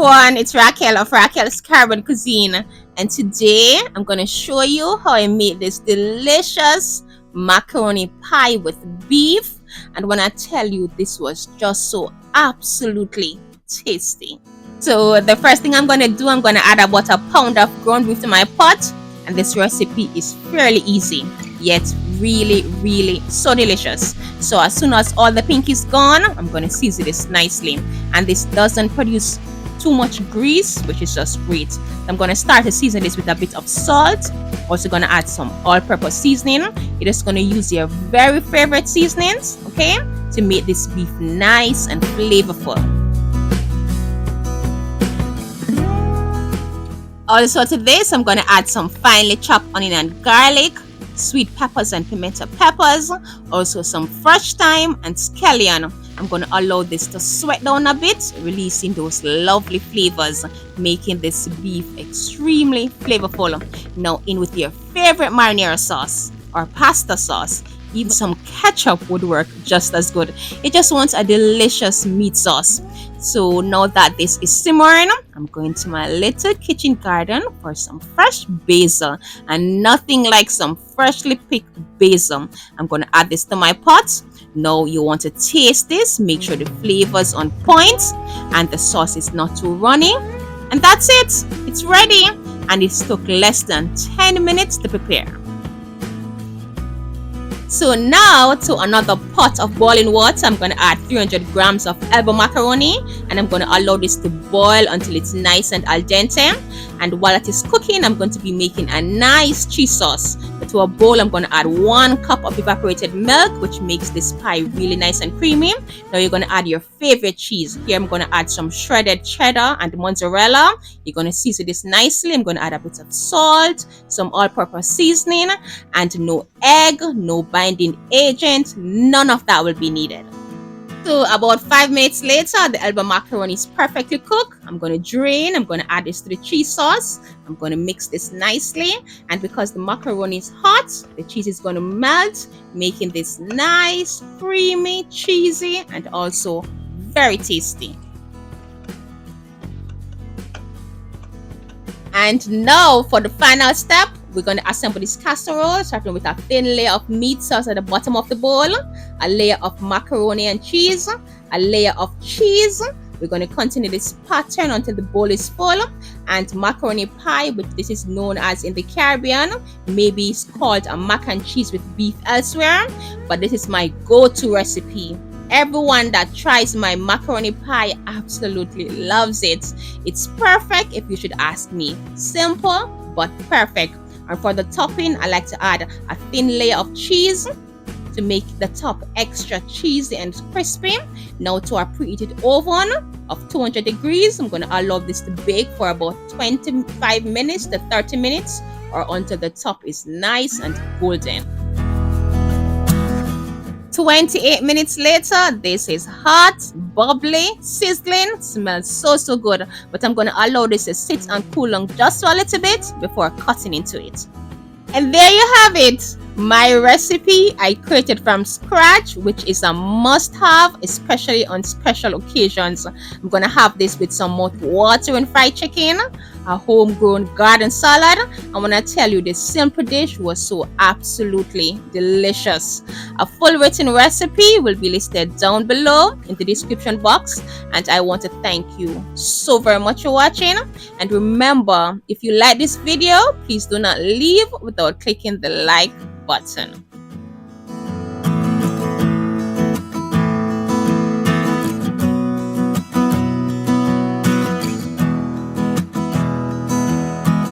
everyone, it's Raquel of Raquel's Caribbean Cuisine, and today I'm going to show you how I made this delicious macaroni pie with beef. And when I tell you, this was just so absolutely tasty. So the first thing I'm going to do, I'm going to add about a pound of ground beef to my pot, and this recipe is fairly easy, yet really so delicious. So as soon as all the pink is gone, I'm going to season this nicely, and this doesn't produce too much grease, which is just great. I'm going to start to season this with a bit of salt. Also going to add some all-purpose seasoning. You're just going to use your very favorite seasonings, okay, to make this beef nice and flavorful. Also to this, I'm going to add some finely chopped onion and garlic, sweet peppers and pimento peppers, also some fresh thyme and scallion. I'm going to allow this to sweat down a bit, releasing those lovely flavors, making this beef extremely flavorful. Now in with your favorite marinara sauce or pasta sauce. Even some ketchup would work just as good. It just wants a delicious meat sauce. So now that this is simmering, I'm going to my little kitchen garden for some fresh basil, and nothing like some freshly picked basil. I'm going to add this to my pot. Now you want to taste this, make sure the flavors on point and the sauce is not too runny, and that's it. It's ready, and it took less than 10 minutes to prepare. So now to another pot of boiling water, I'm going to add 300 grams of elbow macaroni, and I'm going to allow this to boil until it's nice and al dente. And while it is cooking, I'm going to be making a nice cheese sauce. But to a bowl, I'm going to add 1 cup of evaporated milk, which makes this pie really nice and creamy. Now you're going to add your favorite cheese. Here I'm going to add some shredded cheddar and mozzarella. You're going to season this nicely. I'm going to add a bit of salt, some all-purpose seasoning, and no egg, no binding agent, none of that will be needed. So about 5 minutes later, the elbow macaroni is perfectly cooked. I'm going to drain. I'm going to add this to the cheese sauce. I'm going to mix this nicely, and because the macaroni is hot, the cheese is going to melt, making this nice, creamy, cheesy, and also very tasty. And now for the final step, we're going to assemble this casserole, starting with a thin layer of meat sauce at the bottom of the bowl, a layer of macaroni and cheese, a layer of cheese. We're going to continue this pattern until the bowl is full. And macaroni pie, which this is known as in the Caribbean, maybe it's called a mac and cheese with beef elsewhere, but this is my go-to recipe. Everyone that tries my macaroni pie absolutely loves it. It's perfect if you should ask me. Simple but perfect. And for the topping, I like to add a thin layer of cheese to make the top extra cheesy and crispy. Now to our preheated oven of 200 degrees, I'm going to allow this to bake for about 25 minutes to 30 minutes, or until the top is nice and golden. 28 minutes later, this is hot, bubbly, sizzling, smells so good. But I'm going to allow this to sit and cool down just a little bit before cutting into it. And there you have it, my recipe I created from scratch, which is a must-have, especially on special occasions. I'm going to have this with some mouth-watering fried chicken, a homegrown garden salad. And when I tell you, this simple dish was so absolutely delicious. A full written recipe will be listed down below in the description box. And I want to thank you so very much for watching. And remember, if you like this video, please do not leave without clicking the like button.